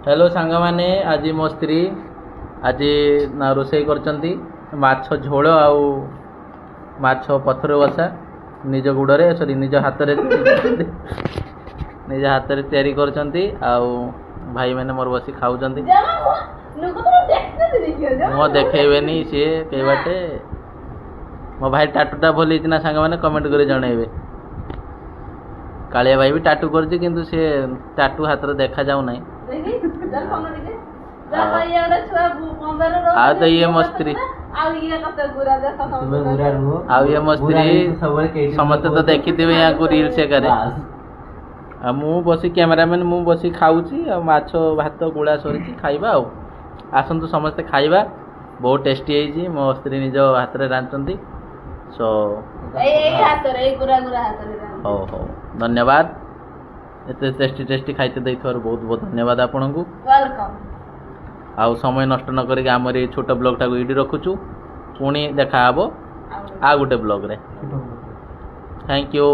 Hello सांग माने आज मो स्त्री आज रोषे करचंती माछ झोल आउ माछ पथर बसा निज गुड़े सॉरी निज हाथ रे निज हाथ रे तैयारी करचंती आउ भाई मैंने मोर बसी खाउचंती मो देखेबेनी सी कई बाटे मो भाई टाटूटा भल होना सांग मैंने कमेंट कर जनइबे कालिया भाई भी टाटू करछि किंतु से टाटू हाथ रे देखा जाउ नै आ तो ये मस्त्री ये मस्त्री समस्त तो देखी थे यहाँ को रील से करे मु बसी कैमरामैन मु बसी खाऊची आ माछ भात गुड़ा सरी खाइबा आ आसतु समस्ते खाइबा बहुत टेस्टी है मो स्त्री निज हाथ में रांधती सो हो हो धन्यवाद एते टेस्टी टेस्टी खाइते देइथार बहुत बहुत धन्यवाद आपन को वेलकम आउ समय नष्ट न करिक आमर ये छोट ब्लॉग टाको इडी रखुछु पुणी देखा हबो आ गुटे ब्लॉग रे थैंक यू।